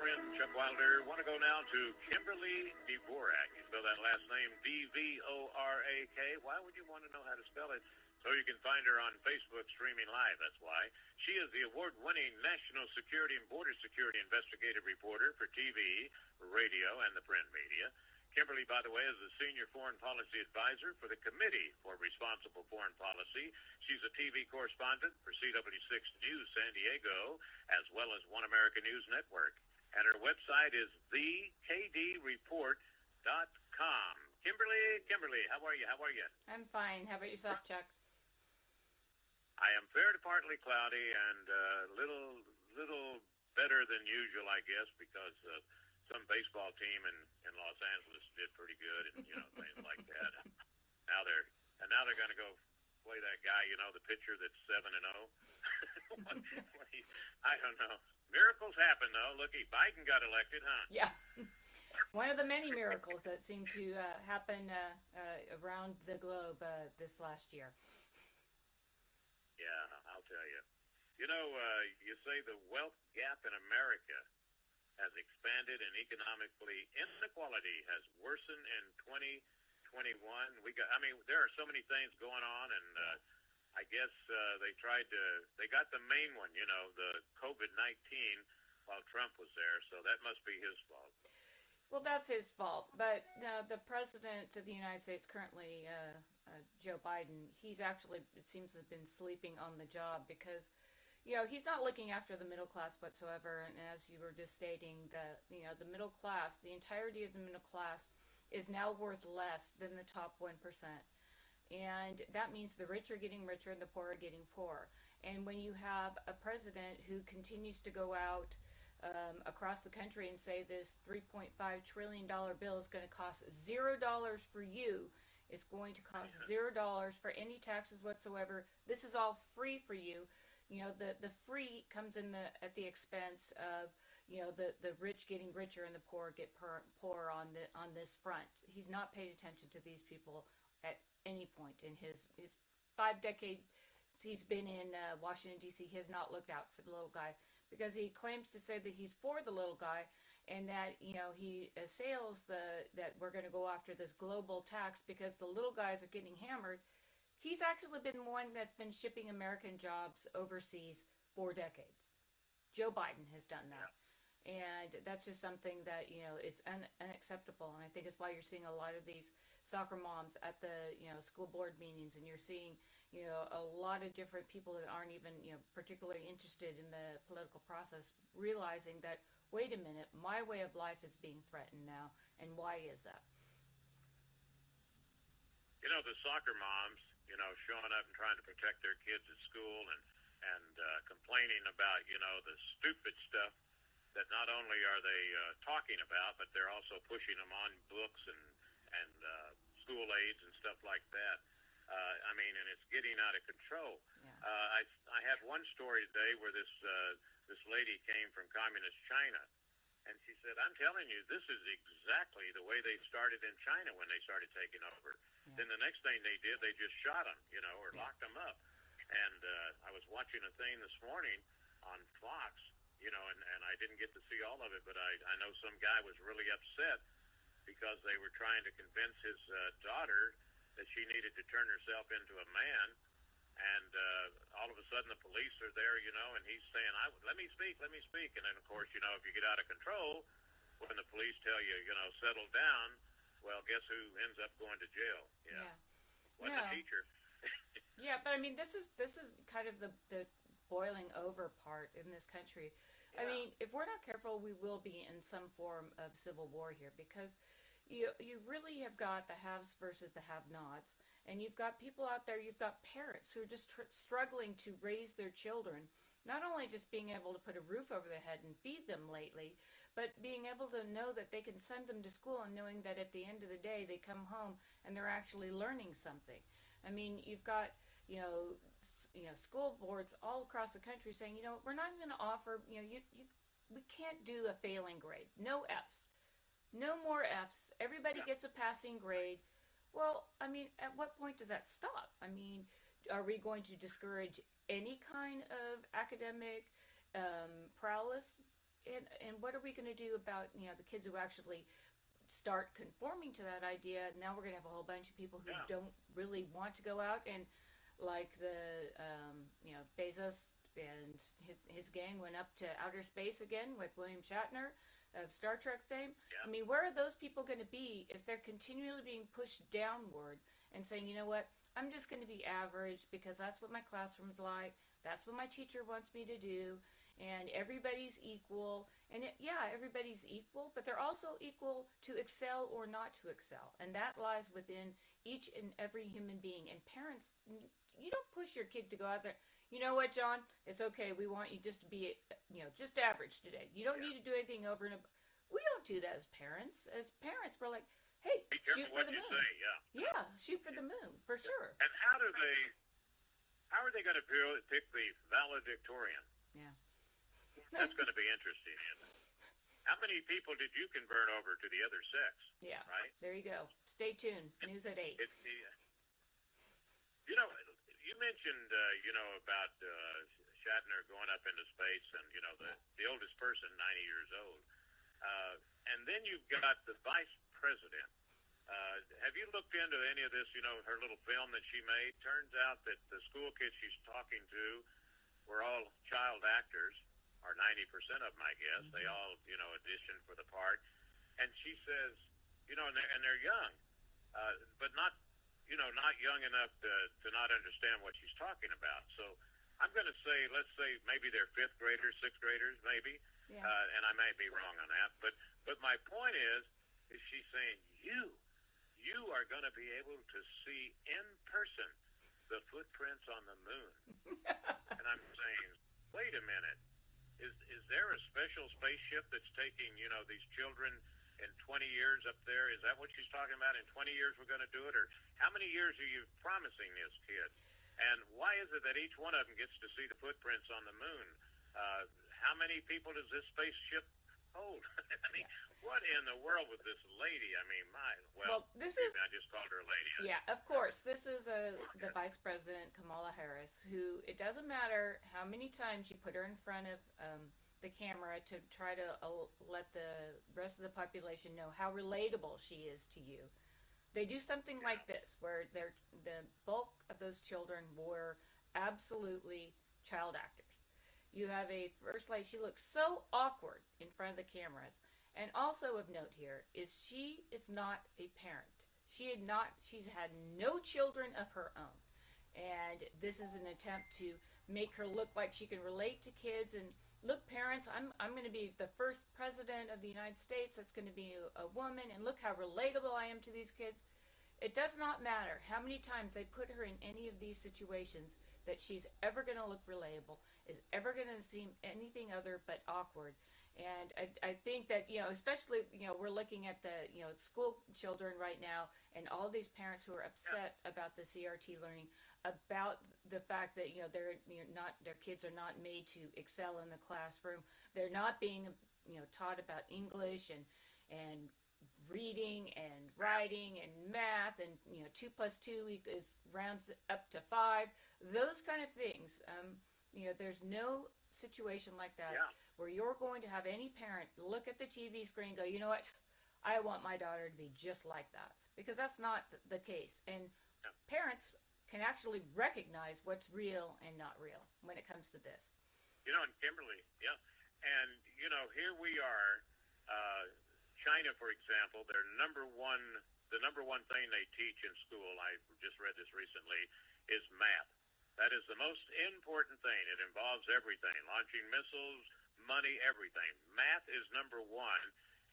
friend Chuck Wilder. Want to go now to Kimberly Dvorak. You spell that last name Dvorak. Why would you want to know how to spell it? So you can find her on Facebook streaming live, that's why. She is the award-winning National Security and Border Security investigative reporter for TV, radio, and the print media. Kimberly, by the way, is the Senior Foreign Policy Advisor for the Committee for Responsible Foreign Policy. She's a TV correspondent for CW6 News San Diego, as well as One America News Network. And her website is thekdreport.com. Kimberly, how are you? I'm fine. How about yourself, Chuck? I am fair to partly cloudy and little better than usual, I guess, because some baseball team in Los Angeles did pretty good, and things like that. And now they're going to go play that guy, the pitcher that's 7-0. I don't know. Miracles happen, though. Looky, Biden got elected, huh? Yeah. One of the many miracles that seem to happen around the globe this last year. Yeah, I'll tell you. You say the wealth gap in America has expanded and economically inequality has worsened in 2021. There are so many things going on, and I guess they got the main one, the COVID-19 while Trump was there, so that must be his fault. Well, that's his fault, but the president of the United States currently, Joe Biden, he's actually, it seems to have been sleeping on the job because, he's not looking after the middle class whatsoever. And as you were just stating, the middle class, the entirety of the middle class is now worth less than the top 1%. And that means the rich are getting richer and the poor are getting poorer. And when you have a president who continues to go out across the country and say this $3.5 trillion bill is going to cost $0 for you, it's going to cost $0 for any taxes whatsoever. This is all free for you. The free comes in at the expense of the rich getting richer and the poor get poorer on this front. He's not paid attention to these people at any point in his 5 decades he's been in Washington D.C. He has not looked out for the little guy because he claims to say that he's for the little guy and that he assails that we're going to go after this global tax because the little guys are getting hammered. He's actually been one that's been shipping American jobs overseas for decades. Joe Biden has done that. And that's just something that, it's unacceptable. And I think it's why you're seeing a lot of these soccer moms at the, school board meetings. And you're seeing, a lot of different people that aren't even, particularly interested in the political process, realizing that, wait a minute, my way of life is being threatened now. And why is that? The soccer moms, showing up and trying to protect their kids at school and complaining about, the stupid stuff that not only are they talking about, but they're also pushing them on books and school aids and stuff like that. And it's getting out of control. Yeah. I had one story today where this lady came from communist China, and she said, "I'm telling you, this is exactly the way they started in China when they started taking over." Yeah. Then the next thing they did, they just shot them, or locked them up. And I was watching a thing this morning on Fox, and I didn't get to see all of it, but I know some guy was really upset because they were trying to convince his daughter that she needed to turn herself into a man. And all of a sudden the police are there, and he's saying, let me speak. And then, of course, if you get out of control, when the police tell you, settle down, well, guess who ends up going to jail? Yeah. Wasn't a teacher. Yeah, but this is kind of the boiling over part in this country. Yeah. If we're not careful, we will be in some form of civil war here because you really have got the haves versus the have-nots, and you've got people out there, you've got parents who are just struggling to raise their children, not only just being able to put a roof over their head and feed them lately, but being able to know that they can send them to school and knowing that at the end of the day they come home and they're actually learning something. You've got school boards all across the country saying, we're not going to offer, we can't do a failing grade. No Fs. No more Fs. Everybody gets a passing grade. Well, at what point does that stop? Are we going to discourage any kind of academic prowess? and what are we going to do about the kids who actually start conforming to that idea? Now we're going to have a whole bunch of people who don't really want to go out, and like the Bezos and his gang went up to outer space again with William Shatner of Star Trek fame. I mean, where are those people going to be if they're continually being pushed downward and saying, you know what, I'm just going to be average because that's what my classroom's like, that's what my teacher wants me to do, and everybody's equal. And everybody's equal, but they're also equal to excel or not to excel, and that lies within each and every human being. And parents, you don't push your kid to go out there, you know what, John, it's okay, we want you just to be just average today, you don't need to do anything over and above. We don't do that as parents. As parents, we're like, hey, shoot for the moon. Shoot for the moon, for sure. And how are they going to pick the valedictorian? That's going to be interesting. How many people did you convert over to the other sex? Right? There you go. Stay tuned. News at 8. You mentioned, about Shatner going up into space and, the oldest person, 90 years old. And then you've got the vice president. Have you looked into any of this, her little film that she made? Turns out that the school kids she's talking to were all child actors, or 90% of them, I guess. They all, auditioned for the part. And she says, and they're young, but not young enough to not understand what she's talking about. So I'm going to say, let's say maybe they're 5th graders, 6th graders, maybe. And I may be wrong on that. But my point is she's saying, you are going to be able to see in person the footprints on the moon. And I'm saying, wait a minute. Is there a special spaceship that's taking, these children in 20 years up there? Is that what she's talking about? In 20 years we're going to do it? Or how many years are you promising this kid? And why is it that each one of them gets to see the footprints on the moon? How many people does this spaceship hold? I mean, what in the world with this lady? I mean, I just called her a lady. Yeah, of course. This is the Vice President, Kamala Harris, who, it doesn't matter how many times you put her in front of the camera to try to let the rest of the population know how relatable she is to you. They do something like this, where the bulk of those children were absolutely child actors. You have a first lady, she looks so awkward in front of the cameras. And also of note here is she is not a parent. She's had no children of her own. And this is an attempt to make her look like she can relate to kids. And look, parents, I'm going to be the first president of the United States that's going to be a woman. And look how relatable I am to these kids. It does not matter how many times they put her in any of these situations that she's ever going to look relatable, is ever going to seem anything other but awkward. And I think that, especially, we're looking at the, school children right now, and all these parents who are upset about the CRT learning, about the fact that, their kids are not made to excel in the classroom. They're not being, taught about English and reading and writing and math, and 2 + 2 rounds up to 5. Those kind of things. There's no situation like that where you're going to have any parent look at the TV screen and go, you know what, I want my daughter to be just like that, because that's not the case. And parents can actually recognize what's real and not real when it comes to this. And Kimberly, and here we are. China, for example, the number one thing they teach in school, I just read this recently, is math. That is the most important thing. It involves everything, launching missiles, money, everything. Math is number one.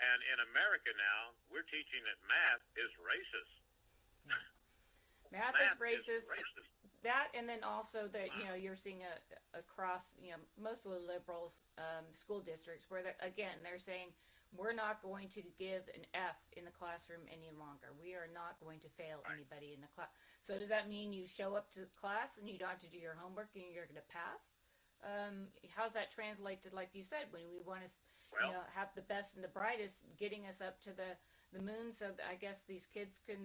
And in America now, we're teaching that math is racist. Math is racist. That, and then also that, you're seeing across, most of the liberal school districts where, they're saying, we're not going to give an F in the classroom any longer. We are not going to fail anybody in the class. So does that mean you show up to class and you don't have to do your homework and you're going to pass? How's that translated, like you said, when we want to have the best and the brightest getting us up to the moon? So I guess these kids can,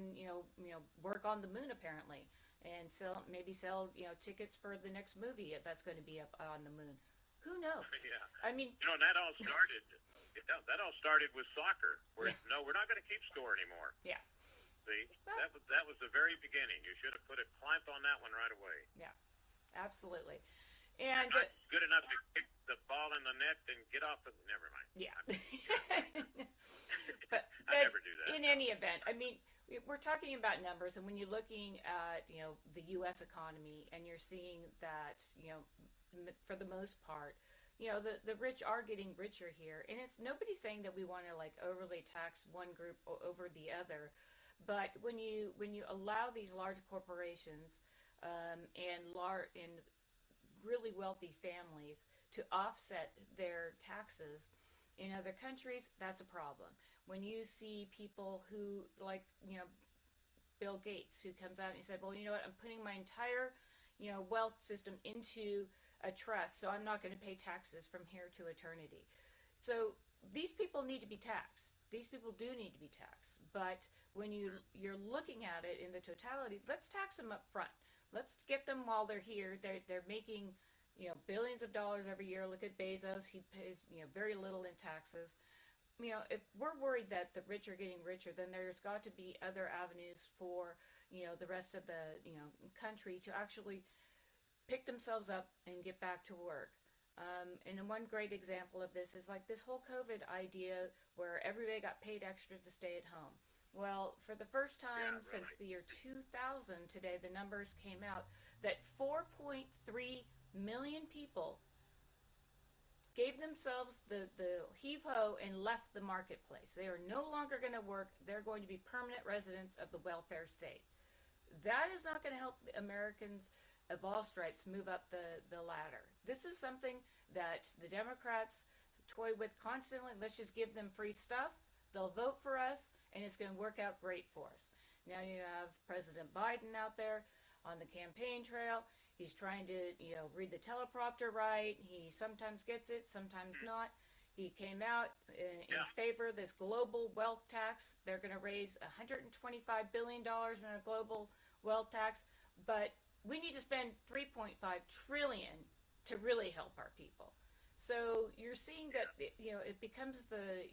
work on the moon apparently, and sell tickets for the next movie that's going to be up on the moon. Who knows? Yeah. I mean, And that all started. That all started with soccer, where no, we're not going to keep score anymore. Yeah. See, that was the very beginning. You should have put a clamp on that one right away. Yeah, absolutely. And not good enough to kick the ball in the net and get off. Never mind. Yeah. but I never do that. In any event, I mean, we're talking about numbers, and when you're looking at the U.S. economy, and you're seeing that for the most part, the rich are getting richer here, and it's nobody's saying that we want to like overly tax one group over the other, but when you allow these large corporations and really wealthy families to offset their taxes in other countries, that's a problem. When you see people who, like, Bill Gates, who comes out and he said, well, you know what, I'm putting my entire, wealth system into a trust, so I'm not going to pay taxes from here to eternity. So these people need to be taxed. These people do need to be taxed. But when you're looking at it in the totality, let's tax them up front. Let's get them while they're here. They're making, billions of dollars every year. Look at Bezos. He pays, very little in taxes. If we're worried that the rich are getting richer, then there's got to be other avenues for, the rest of the, country to actually pick themselves up and get back to work. And one great example of this is like this whole COVID idea where everybody got paid extra to stay at home. Well, for the first time since the year 2000 today, the numbers came out that 4.3 million people gave themselves the heave-ho and left the marketplace. They are no longer going to work. They're going to be permanent residents of the welfare state. That is not going to help Americans of all stripes move up the ladder. This is something that the Democrats toy with constantly. Let's just give them free stuff. They'll vote for us, and it's going to work out great for us. Now you have President Biden out there on the campaign trail. He's trying to, read the teleprompter right. He sometimes gets it, sometimes not. He came out in favor of this global wealth tax. They're going to raise $125 billion in a global wealth tax, but we need to spend $3.5 trillion to really help our people. So you're seeing that it becomes the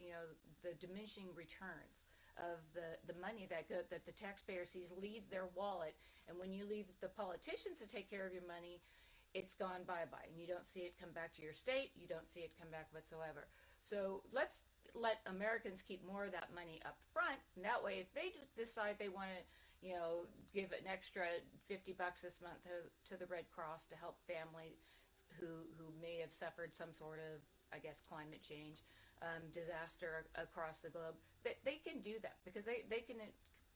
diminishing returns of the money that the taxpayer sees leave their wallet, and when you leave the politicians to take care of your money, it's gone bye-bye, and you don't see it come back to your state, you don't see it come back whatsoever. So let's let Americans keep more of that money up front, and that way if they decide they want to give an extra $50 this month to the Red Cross to help families who may have suffered some sort of, I guess, climate change disaster across the globe, they can do that because they can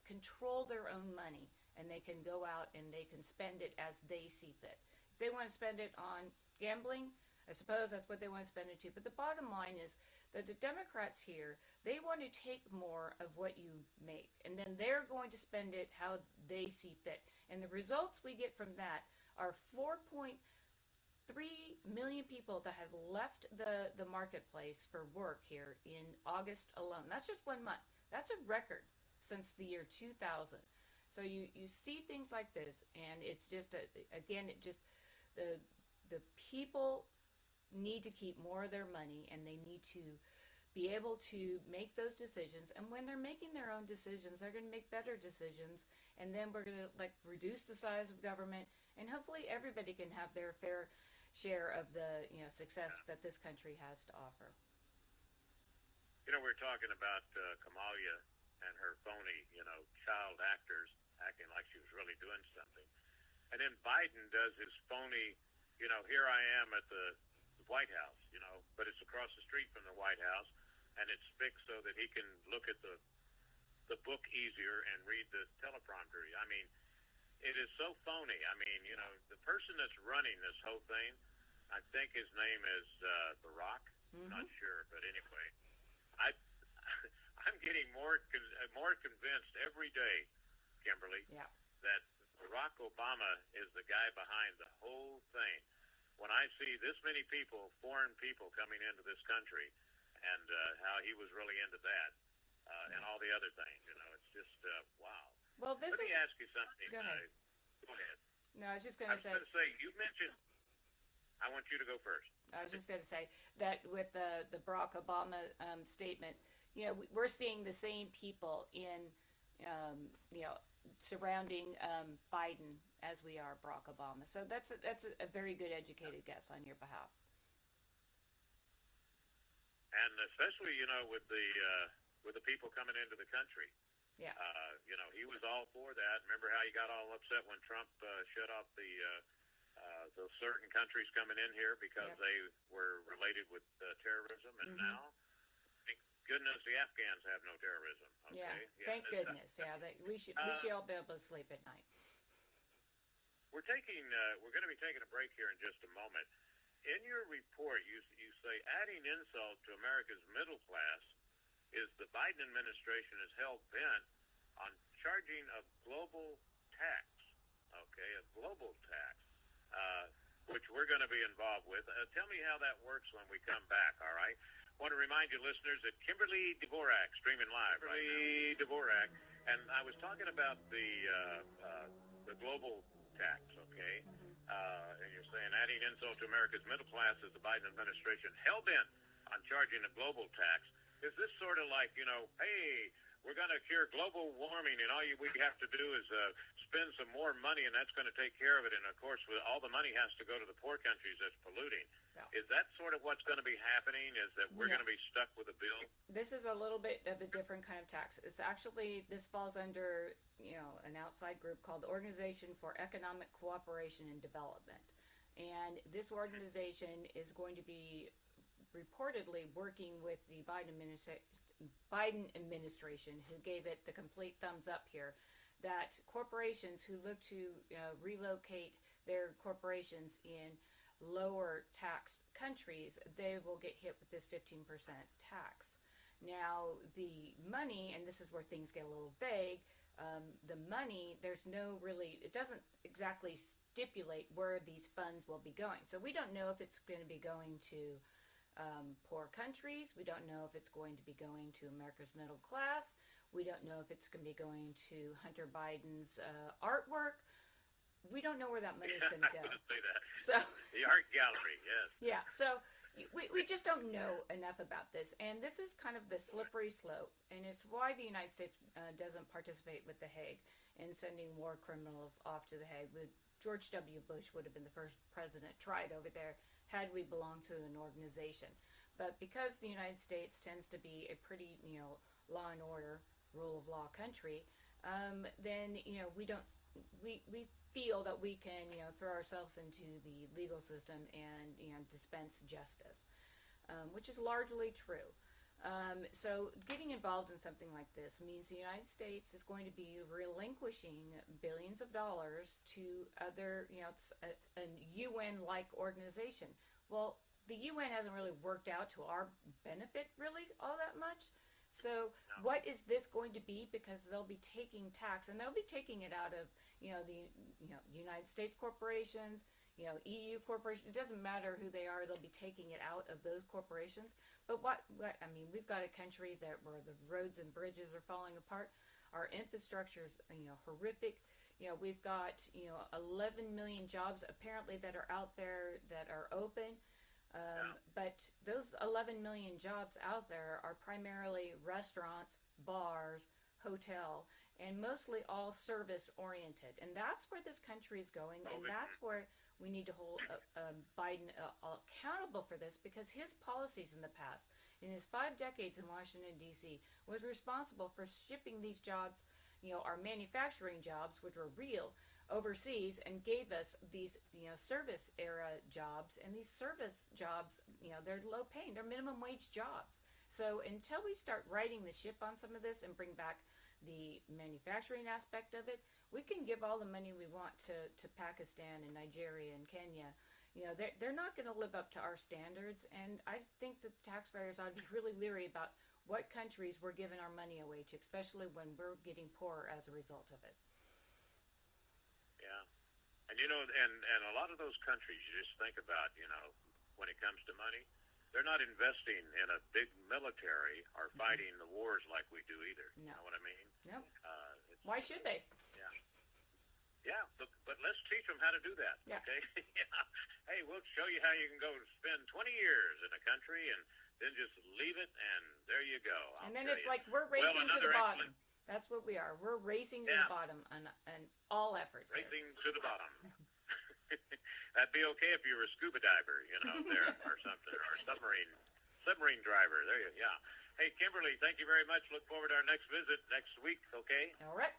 control their own money, and they can go out and they can spend it as they see fit. If they want to spend it on gambling, I suppose that's what they want to spend it to. But the bottom line is that the Democrats here, they want to take more of what you make, and then they're going to spend it how they see fit. And the results we get from that are 4.3 million people that have left the marketplace for work here in August alone. That's just 1 month. That's a record since the year 2000. So you see things like this, and it's just, the people need to keep more of their money, and they need to be able to make those decisions. And when they're making their own decisions, they're going to make better decisions, and then we're going to reduce the size of government, and hopefully everybody can have their fair share of the success that this country has to offer. We're talking about Kamala and her phony child actors acting like she was really doing something, and then Biden does his phony here I am at the White House, but it's across the street from the White House, and it's fixed so that he can look at the book easier and read the teleprompter. I mean, it is so phony. I mean, the person that's running this whole thing, I think his name is Barack. I'm not sure, but anyway, I'm getting more convinced every day, Kimberly, that Barack Obama is the guy behind the whole thing. When I see this many people, foreign people coming into this country, and how he was really into that, and all the other things, it's just, wow. Well, Let me ask you something. Go ahead. Go ahead. No, I was just going to say. You mentioned, I want you to go first. I was just going to say that with the Barack Obama statement, we're seeing the same people in, surrounding Biden as we are Barack Obama. So that's a very good educated guess on your behalf. And especially, with the people coming into the country. Yeah. He was all for that. Remember how he got all upset when Trump shut off those certain countries coming in here because they were related with terrorism, and now, thank goodness, the Afghans have no terrorism. Okay? Yeah, thank goodness. We should all be able to sleep at night. We're going to be taking a break here in just a moment. In your report, you say adding insult to America's middle class is the Biden administration is hell bent on charging a global tax. Okay, a global tax. Which we're going to be involved with. Tell me how that works when we come back, all right? I want to remind you listeners that Kimberly Dvorak, streaming live. Kimberly Dvorak, and I was talking about the global tax, okay? And you're saying adding insult to America's middle class is the Biden administration hell-bent on charging a global tax. Is this sort of like, hey, we're going to cure global warming, and all we have to do is spend some more money, and that's going to take care of it. And, of course, all the money has to go to the poor countries that's polluting. Yeah. Is that sort of what's going to be happening, is that we're going to be stuck with a bill? This is a little bit of a different kind of tax. It's actually, this falls under, an outside group called the Organization for Economic Cooperation and Development. And this organization is going to be reportedly working with the Biden administration, who gave it the complete thumbs up here, that corporations who look to relocate their corporations in lower tax countries, they will get hit with this 15% tax. Now, the money, and this is where things get a little vague, the money, it doesn't exactly stipulate where these funds will be going. So we don't know if it's going to be going to poor countries. We don't know if it's going to be going to America's middle class. We don't know if it's going to be going to Hunter Biden's artwork. We don't know where that money is going to go. I was going to say that. So the art gallery, yes. Yeah. So we just don't know enough about this, and this is kind of the slippery slope, and it's why the United States doesn't participate with the Hague in sending war criminals off to the Hague. George W. Bush would have been the first president tried over there had we belonged to an organization. But because the United States tends to be a pretty, law and order, rule of law country, then, we feel that we can, throw ourselves into the legal system and, dispense justice, which is largely true. So getting involved in something like this means the United States is going to be relinquishing billions of dollars to other, a UN-like organization. Well, the UN hasn't really worked out to our benefit really all that much. So what is this going to be? Because they'll be taking tax, and they'll be taking it out of, the United States corporations, EU corporations. It doesn't matter who they are. They'll be taking it out of those corporations. But we've got a country where the roads and bridges are falling apart. Our infrastructure is, horrific. We've got, 11 million jobs apparently that are out there that are open. But those 11 million jobs out there are primarily restaurants, bars, hotel, and mostly all service oriented. And that's where this country is going, and that's where we need to hold Biden accountable for this, because his policies in the past, in his 5 decades in Washington, D.C., was responsible for shipping these jobs, our manufacturing jobs, which were real, overseas, and gave us these, service era jobs. And these service jobs, they're low paying, they're minimum wage jobs. So until we start righting the ship on some of this and bring back the manufacturing aspect of it, we can give all the money we want to Pakistan and Nigeria and Kenya. They're not going to live up to our standards, and I think that taxpayers ought to be really leery about what countries we're giving our money away to, especially when we're getting poorer as a result of it. Yeah. And, and a lot of those countries, you just think about, when it comes to money, they're not investing in a big military or fighting the wars like we do either. No. You know what I mean? No. Why should they? Yeah. Yeah, but let's teach them how to do that. Yeah. Okay. Yeah. Hey, we'll show you how you can go spend 20 years in a country and then just leave it, and there you go. And then it's like we're racing to the bottom. That's what we are. We're racing to the bottom on all efforts. Racing to the bottom. That'd be okay if you were a scuba diver, there or something, or a submarine driver. There you go. Yeah. Hey, Kimberly, thank you very much. Look forward to our next visit next week, okay? All right.